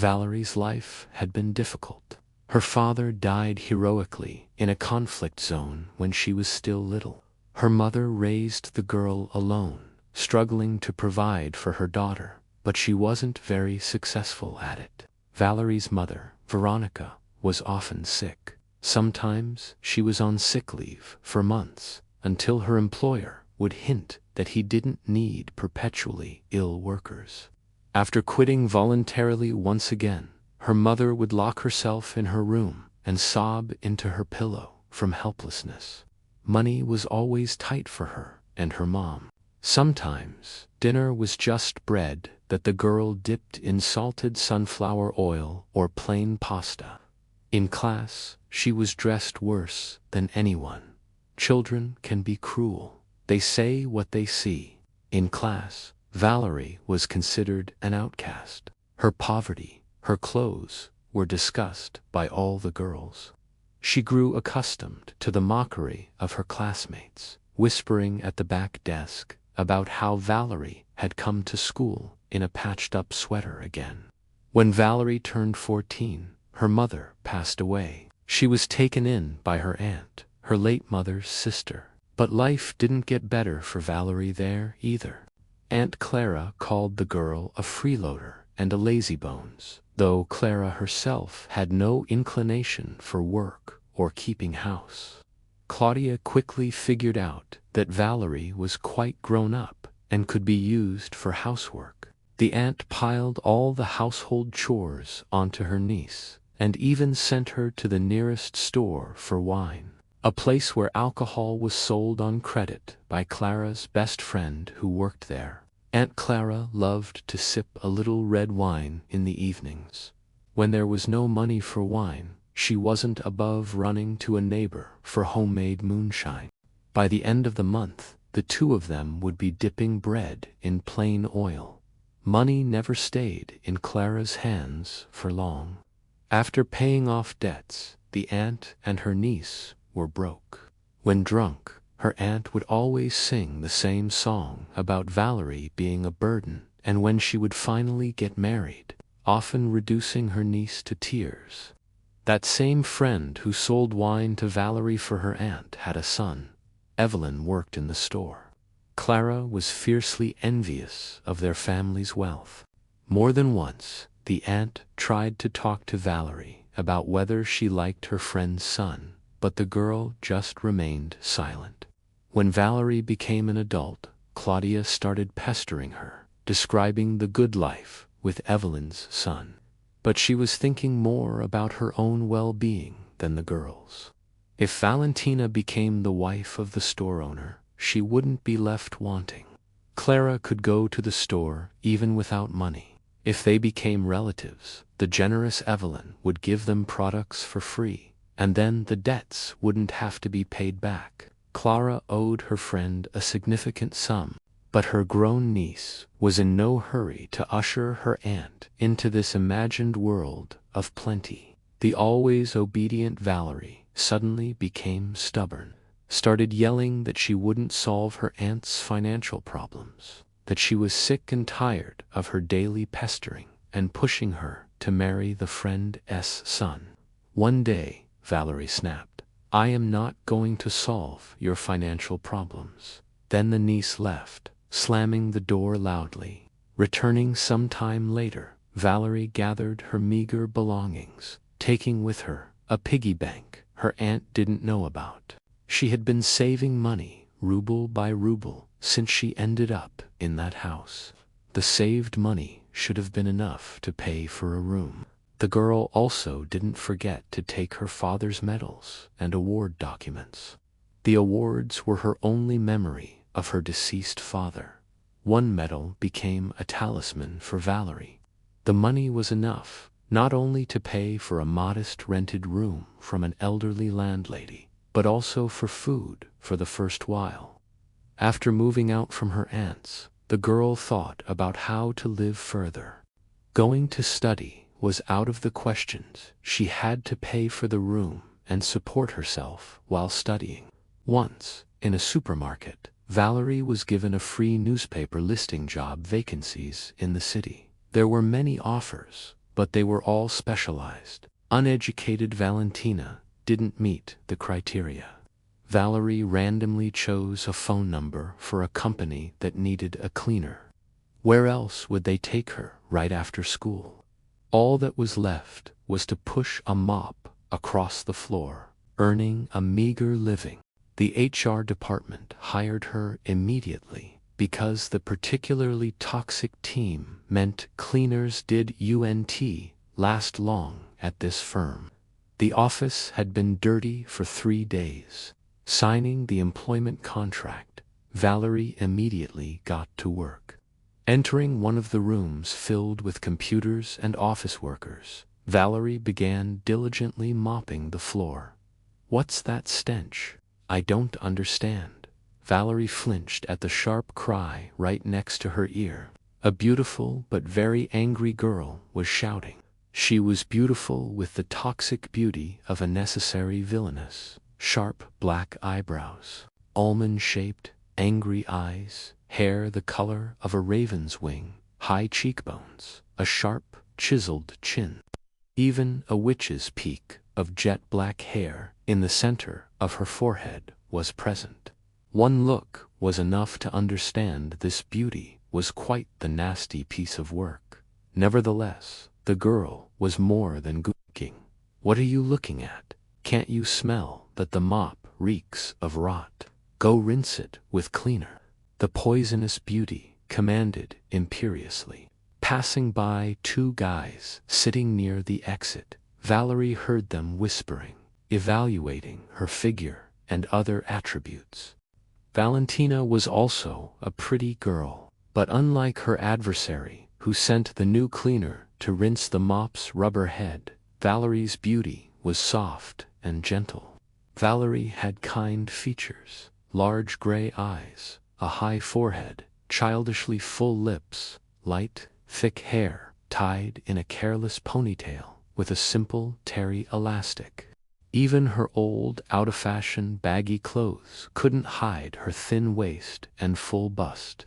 Valerie's life had been difficult. Her father died heroically in a conflict zone when she was still little. Her mother raised the girl alone, struggling to provide for her daughter, but she wasn't very successful at it. Valerie's mother, Veronica, was often sick. Sometimes she was on sick leave for months, until her employer would hint that he didn't need perpetually ill workers. After quitting voluntarily once again, her mother would lock herself in her room and sob into her pillow from helplessness. Money was always tight for her and her mom. Sometimes dinner was just bread that the girl dipped in salted sunflower oil or plain pasta. In class, she was dressed worse than anyone. Children can be cruel. They say what they see. In class, Valerie was considered an outcast. Her poverty, her clothes, were discussed by all the girls. She grew accustomed to the mockery of her classmates, whispering at the back desk about how Valerie had come to school in a patched-up sweater again. When Valerie turned 14, her mother passed away. She was taken in by her aunt, her late mother's sister. But life didn't get better for Valerie there either. Aunt Clara called the girl a freeloader and a lazybones, though Clara herself had no inclination for work or keeping house. Claudia quickly figured out that Valerie was quite grown up and could be used for housework. The aunt piled all the household chores onto her niece, and even sent her to the nearest store for wine, a place where alcohol was sold on credit by Clara's best friend who worked there. Aunt Clara loved to sip a little red wine in the evenings. When there was no money for wine, she wasn't above running to a neighbor for homemade moonshine. By the end of the month, the two of them would be dipping bread in plain oil. Money never stayed in Clara's hands for long. After paying off debts, the aunt and her niece were broke. When drunk, her aunt would always sing the same song about Valerie being a burden, and when she would finally get married, often reducing her niece to tears. That same friend who sold wine to Valerie for her aunt had a son. Evelyn worked in the store. Clara was fiercely envious of their family's wealth. More than once, the aunt tried to talk to Valerie about whether she liked her friend's son, but the girl just remained silent. When Valerie became an adult, Claudia started pestering her, describing the good life with Evelyn's son. But she was thinking more about her own well-being than the girl's. If Valentina became the wife of the store owner, she wouldn't be left wanting. Clara could go to the store even without money. If they became relatives, the generous Evelyn would give them products for free, and then the debts wouldn't have to be paid back. Clara owed her friend a significant sum, but her grown niece was in no hurry to usher her aunt into this imagined world of plenty. The always obedient Valerie suddenly became stubborn, started yelling that she wouldn't solve her aunt's financial problems, that she was sick and tired of her daily pestering, and pushing her to marry the friend's son. One day, Valerie snapped, "I am not going to solve your financial problems." Then the niece left, slamming the door loudly. Returning some time later, Valerie gathered her meager belongings, taking with her a piggy bank her aunt didn't know about. She had been saving money, ruble by ruble, since she ended up in that house. The saved money should have been enough to pay for a room. The girl also didn't forget to take her father's medals and award documents. The awards were her only memory of her deceased father. One medal became a talisman for Valerie. The money was enough, not only to pay for a modest rented room from an elderly landlady, but also for food for the first while. After moving out from her aunt's, the girl thought about how to live further. Going to study was out of the questions. She had to pay for the room and support herself while studying. Once, in a supermarket, Valerie was given a free newspaper listing job vacancies in the city. There were many offers, but they were all specialized. Uneducated Valentina didn't meet the criteria. Valerie randomly chose a phone number for a company that needed a cleaner. Where else would they take her right after school? All that was left was to push a mop across the floor, earning a meager living. The HR department hired her immediately because the particularly toxic team meant cleaners didn't last long at this firm. The office had been dirty for 3 days. Signing the employment contract, Valerie immediately got to work. Entering one of the rooms filled with computers and office workers, Valerie began diligently mopping the floor. "What's that stench? I don't understand." Valerie flinched at the sharp cry right next to her ear. A beautiful but very angry girl was shouting. She was beautiful with the toxic beauty of a necessary villainess. Sharp black eyebrows, almond-shaped, angry eyes, hair the color of a raven's wing, high cheekbones, a sharp, chiseled chin. Even a witch's peak of jet-black hair in the center of her forehead was present. One look was enough to understand this beauty was quite the nasty piece of work. Nevertheless, the girl was more than good-looking. "What are you looking at? Can't you smell that the mop reeks of rot? Go rinse it with cleaner," the poisonous beauty commanded imperiously. Passing by 2 guys sitting near the exit, Valerie heard them whispering, evaluating her figure and other attributes. Valentina was also a pretty girl, but unlike her adversary, who sent the new cleaner to rinse the mop's rubber head, Valerie's beauty was soft and gentle. Valerie had kind features, large gray eyes, a high forehead, childishly full lips, light, thick hair tied in a careless ponytail with a simple terry elastic. Even her old, out-of-fashion, baggy clothes couldn't hide her thin waist and full bust.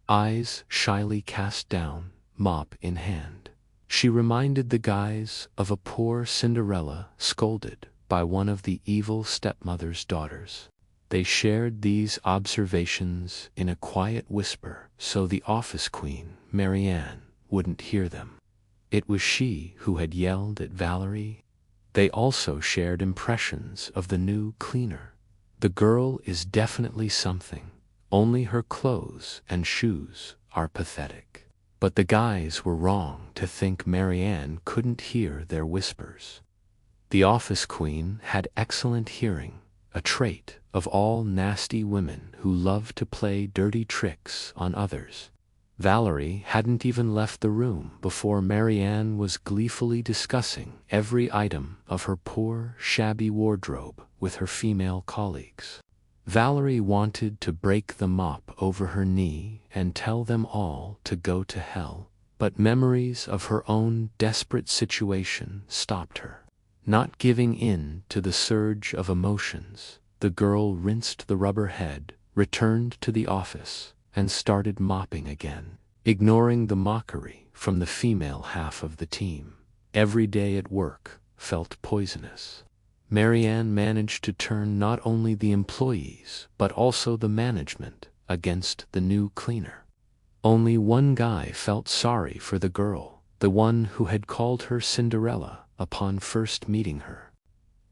Eyes shyly cast down, mop in hand. She reminded the guys of a poor Cinderella scolded by one of the evil stepmother's daughters. They shared these observations in a quiet whisper so the office queen, Marianne, wouldn't hear them. It was she who had yelled at Valerie. They also shared impressions of the new cleaner. "The girl is definitely something. Only her clothes and shoes are pathetic." But the guys were wrong to think Marianne couldn't hear their whispers. The office queen had excellent hearing, a trait of all nasty women who love to play dirty tricks on others. Valerie hadn't even left the room before Marianne was gleefully discussing every item of her poor, shabby wardrobe with her female colleagues. Valerie wanted to break the mop over her knee and tell them all to go to hell, but memories of her own desperate situation stopped her. Not giving in to the surge of emotions, the girl rinsed the rubber head, returned to the office, and started mopping again, ignoring the mockery from the female half of the team. Every day at work felt poisonous. Marianne managed to turn not only the employees but also the management against the new cleaner. Only one guy felt sorry for the girl, the one who had called her Cinderella upon first meeting her.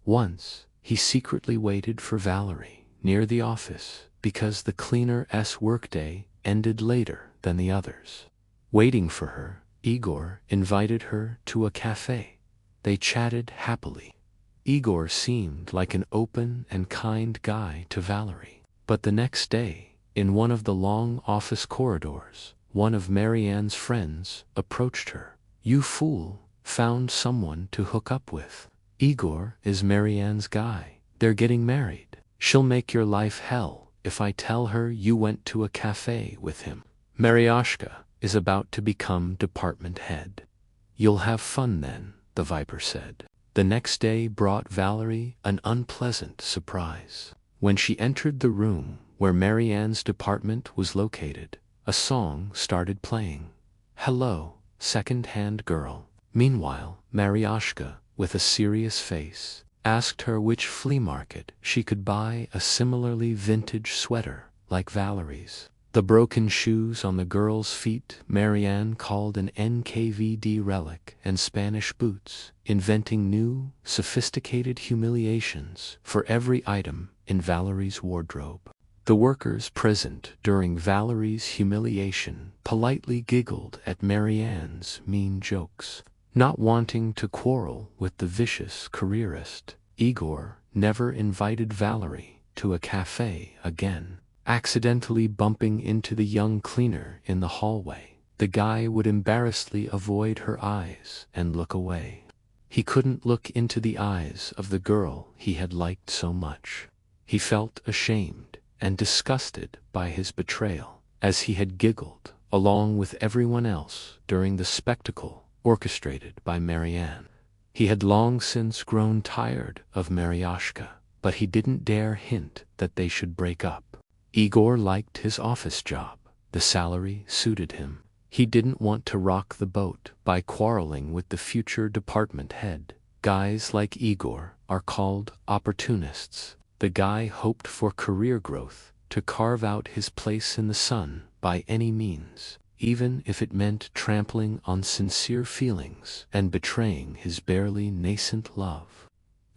Once, he secretly waited for Valerie near the office because the cleaner's workday ended later than the others. Waiting for her, Igor invited her to a cafe. They chatted happily. Igor seemed like an open and kind guy to Valerie. But the next day, in one of the long office corridors, one of Marianne's friends approached her. "You fool, found someone to hook up with. Igor is Marianne's guy. They're getting married. She'll make your life hell if I tell her you went to a cafe with him. Mariashka is about to become department head. You'll have fun then," the Viper said. The next day brought Valerie an unpleasant surprise. When she entered the room where Marianne's department was located, a song started playing. "Hello, second-hand girl. Meanwhile, Maryashka, with a serious face, asked her which flea market she could buy a similarly vintage sweater like Valerie's. The broken shoes on the girl's feet Marianne called an NKVD relic, and Spanish boots, inventing new, sophisticated humiliations for every item in Valerie's wardrobe. The workers present during Valerie's humiliation politely giggled at Marianne's mean jokes. Not wanting to quarrel with the vicious careerist, Igor never invited Valerie to a cafe again. Accidentally bumping into the young cleaner in the hallway, the guy would embarrassedly avoid her eyes and look away. He couldn't look into the eyes of the girl he had liked so much. He felt ashamed and disgusted by his betrayal, as he had giggled along with everyone else during the spectacle orchestrated by Marianne. He had long since grown tired of Maryashka, but he didn't dare hint that they should break up. Igor liked his office job. The salary suited him. He didn't want to rock the boat by quarreling with the future department head. Guys like Igor are called opportunists. The guy hoped for career growth, to carve out his place in the sun by any means, even if it meant trampling on sincere feelings and betraying his barely nascent love.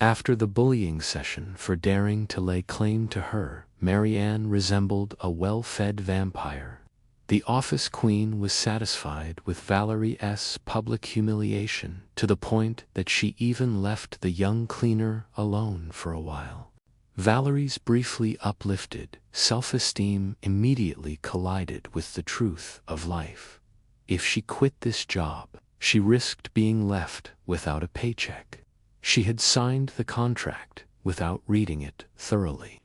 After the bullying session for daring to lay claim to her, Marianne resembled a well-fed vampire. The office queen was satisfied with Valerie's public humiliation to the point that she even left the young cleaner alone for a while. Valerie's briefly uplifted self-esteem immediately collided with the truth of life. If she quit this job, she risked being left without a paycheck. She had signed the contract without reading it thoroughly.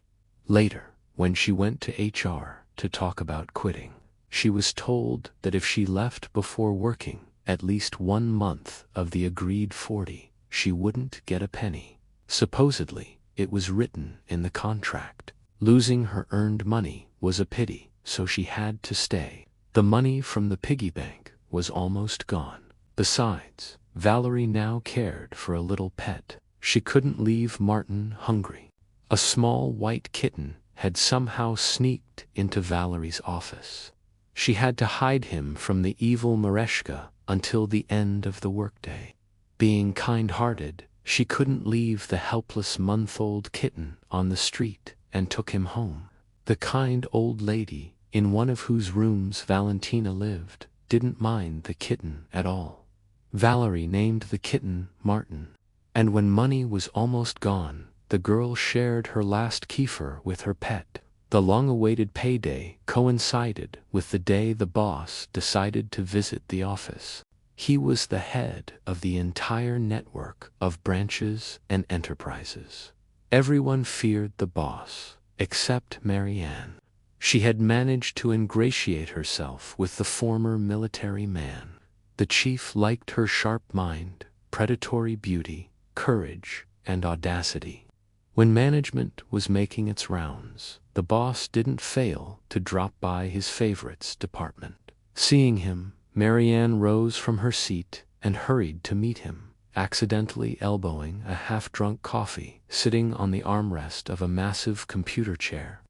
Later, when she went to HR to talk about quitting, she was told that if she left before working at least 1 month of the agreed 40, she wouldn't get a penny. Supposedly, it was written in the contract. Losing her earned money was a pity, so she had to stay. The money from the piggy bank was almost gone. Besides, Valerie now cared for a little pet. She couldn't leave Martin hungry. A small white kitten had somehow sneaked into Valerie's office. She had to hide him from the evil Mareshka until the end of the workday. Being kind-hearted, she couldn't leave the helpless month-old kitten on the street and took him home. The kind old lady, in one of whose rooms Valentina lived, didn't mind the kitten at all. Valerie named the kitten Martin, and when money was almost gone, the girl shared her last kefir with her pet. The long-awaited payday coincided with the day the boss decided to visit the office. He was the head of the entire network of branches and enterprises. Everyone feared the boss, except Marianne. She had managed to ingratiate herself with the former military man. The chief liked her sharp mind, predatory beauty, courage, and audacity. When management was making its rounds, the boss didn't fail to drop by his favorite's department. Seeing him, Marianne rose from her seat and hurried to meet him, accidentally elbowing a half-drunk coffee sitting on the armrest of a massive computer chair.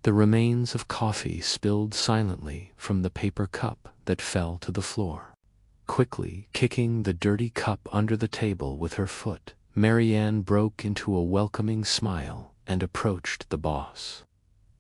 The remains of coffee spilled silently from the paper cup that fell to the floor. Quickly kicking the dirty cup under the table with her foot, Marianne broke into a welcoming smile and approached the boss.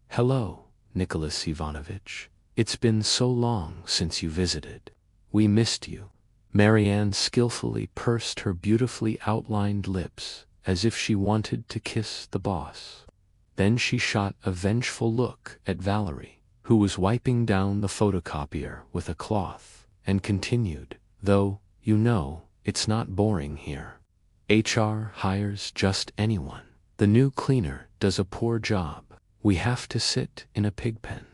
"Hello, Nicholas Ivanovich. It's been so long since you visited. We missed you." Marianne skillfully pursed her beautifully outlined lips as if she wanted to kiss the boss. Then she shot a vengeful look at Valerie, who was wiping down the photocopier with a cloth, and continued, "Though, you know, it's not boring here. HR hires just anyone. The new cleaner does a poor job. We have to sit in a pigpen."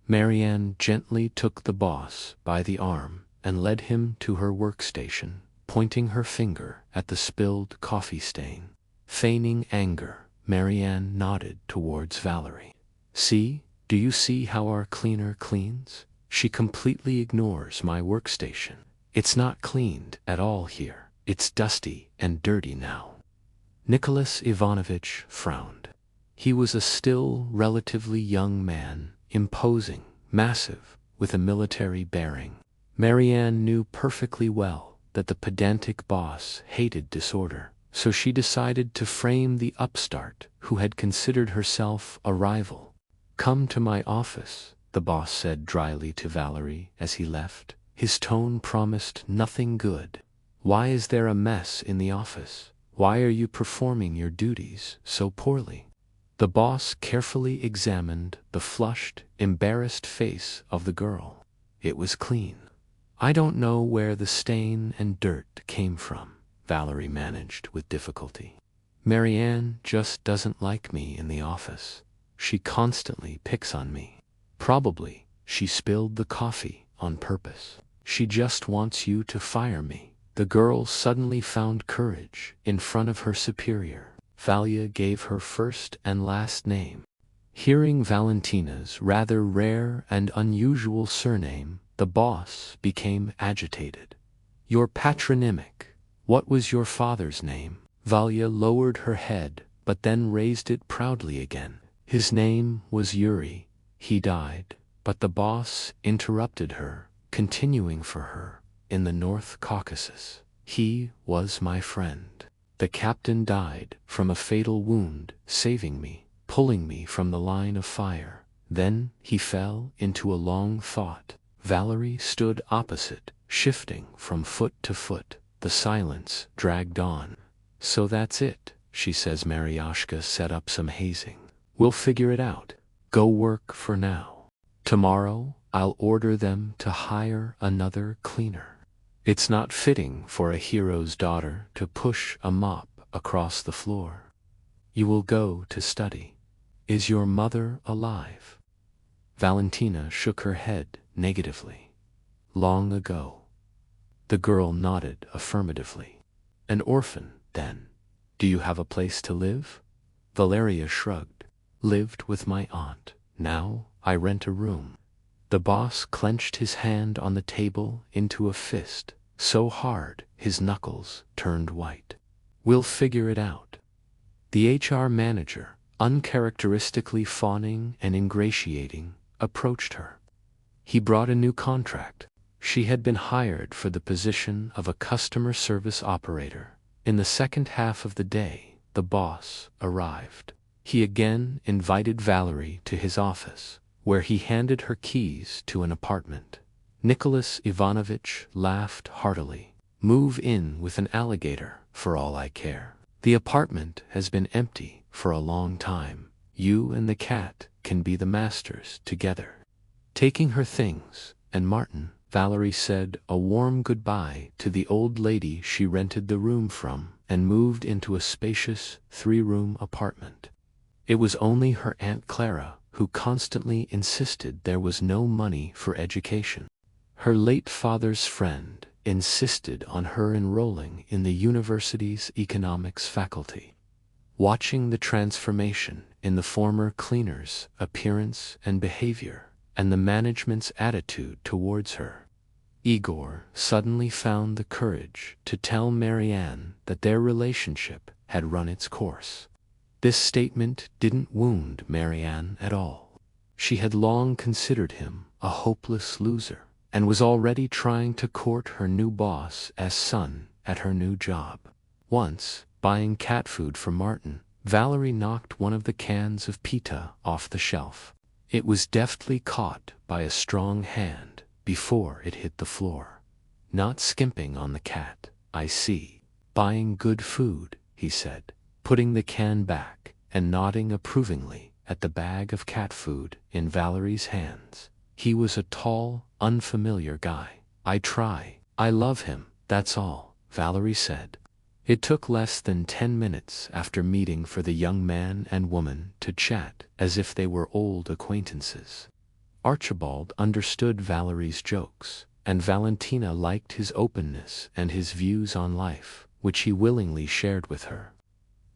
Marianne gently took the boss by the arm and led him to her workstation, pointing her finger at the spilled coffee stain. Feigning anger, Marianne nodded towards Valerie. "See, do you see how our cleaner cleans? She completely ignores my workstation. It's not cleaned at all here. It's dusty and dirty now. Nicholas Ivanovich frowned. He was a still, relatively young man, imposing, massive, with a military bearing. Marianne knew perfectly well that the pedantic boss hated disorder, so she decided to frame the upstart who had considered herself a rival. "Come to my office," the boss said dryly to Valerie as he left. His tone promised nothing good. "Why is there a mess in the office? Why are you performing your duties so poorly?" The boss carefully examined the flushed, embarrassed face of the girl. It was clean. "I don't know where the stain and dirt came from," Valerie managed with difficulty. "Marianne just doesn't like me in the office. She constantly picks on me. Probably she spilled the coffee on purpose. She just wants you to fire me." The girl suddenly found courage in front of her superior. Valia gave her first and last name. Hearing Valentina's rather rare and unusual surname, the boss became agitated. "You're patronymic. What was your father's name?" Valia lowered her head, but then raised it proudly again. "His name was Yuri. He died." But the boss interrupted her, continuing for her, "In the North Caucasus. He was my friend. The captain died from a fatal wound, saving me, pulling me from the line of fire. Then he fell into a long thought." Valerie stood opposite, shifting from foot to foot. The silence dragged on. "So that's it," she says. "Maryashka set up some hazing. We'll figure it out. Go work for now. Tomorrow I'll order them to hire another cleaner. It's not fitting for a hero's daughter to push a mop across the floor. You will go to study. Is your mother alive?" Valentina shook her head negatively. "Long ago." The girl nodded affirmatively. "An orphan, then. Do you have a place to live?" Valeria shrugged. "Lived with my aunt. Now I rent a room." The boss clenched his hand on the table into a fist, so hard his knuckles turned white. "We'll figure it out." The HR manager, uncharacteristically fawning and ingratiating, approached her. He brought a new contract. She had been hired for the position of a customer service operator. In the second half of the day, the boss arrived. He again invited Valerie to his office, where he handed her keys to an apartment. Nicholas Ivanovich laughed heartily. "Move in with an alligator, for all I care. The apartment has been empty for a long time. You and the cat can be the masters together." Taking her things and Martin, Valerie said a warm goodbye to the old lady she rented the room from and moved into a spacious 3-room apartment. It was only her Aunt Clara who constantly insisted there was no money for education. Her late father's friend insisted on her enrolling in the university's economics faculty. Watching the transformation in the former cleaner's appearance and behavior, and the management's attitude towards her, Igor suddenly found the courage to tell Marianne that their relationship had run its course. This statement didn't wound Marianne at all. She had long considered him a hopeless loser, and was already trying to court her new boss as son at her new job. Once, buying cat food for Martin, Valerie knocked one of the cans of pita off the shelf. It was deftly caught by a strong hand before it hit the floor. "Not skimping on the cat, I see. Buying good food," he said, putting the can back and nodding approvingly at the bag of cat food in Valerie's hands. He was a tall, unfamiliar guy. I love him, that's all," Valerie said. It took less than 10 minutes after meeting for the young man and woman to chat as if they were old acquaintances. Archibald understood Valerie's jokes, and Valentina liked his openness and his views on life, which he willingly shared with her.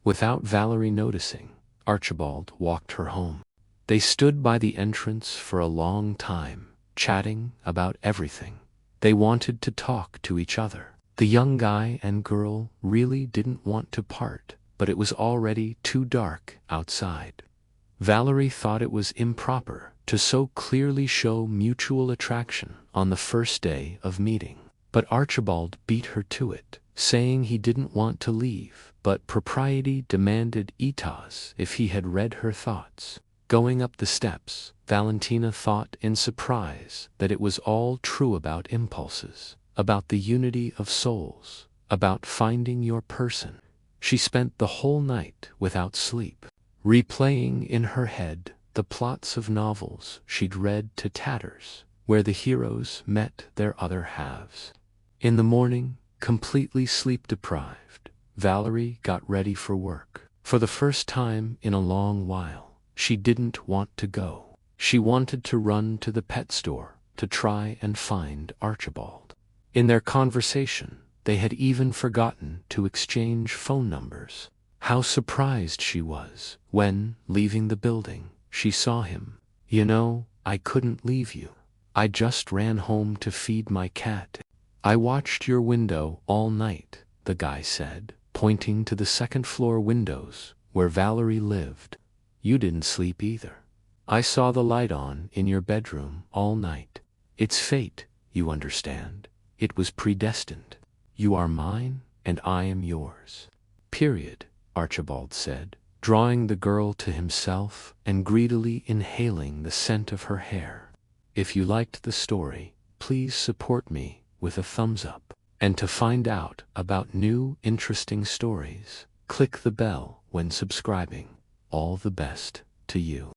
Without Valerie noticing, Archibald walked her home. They stood by the entrance for a long time, chatting about everything. They wanted to talk to each other. The young guy and girl really didn't want to part, but it was already too dark outside. Valerie thought it was improper to so clearly show mutual attraction on the first day of meeting. But Archibald beat her to it, saying he didn't want to leave, but propriety demanded etas if he had read her thoughts. Going up the steps, Valentina thought in surprise that it was all true about impulses, about the unity of souls, about finding your person. She spent the whole night without sleep, replaying in her head the plots of novels she'd read to tatters, where the heroes met their other halves. In the morning, completely sleep-deprived, Valerie got ready for work. For the first time in a long while, she didn't want to go. She wanted to run to the pet store to try and find Archibald. In their conversation, they had even forgotten to exchange phone numbers. How surprised she was when, leaving the building, she saw him. "You know, I couldn't leave you. I just ran home to feed my cat. I watched your window all night," the guy said, pointing to the second-floor windows where Valerie lived. "You didn't sleep either. I saw the light on in your bedroom all night. It's fate, you understand. It was predestined. You are mine, and I am yours. Period," Archibald said, drawing the girl to himself and greedily inhaling the scent of her hair. "If you liked the story, please support me with a thumbs up. And to find out about new, interesting stories, click the bell when subscribing. All the best to you."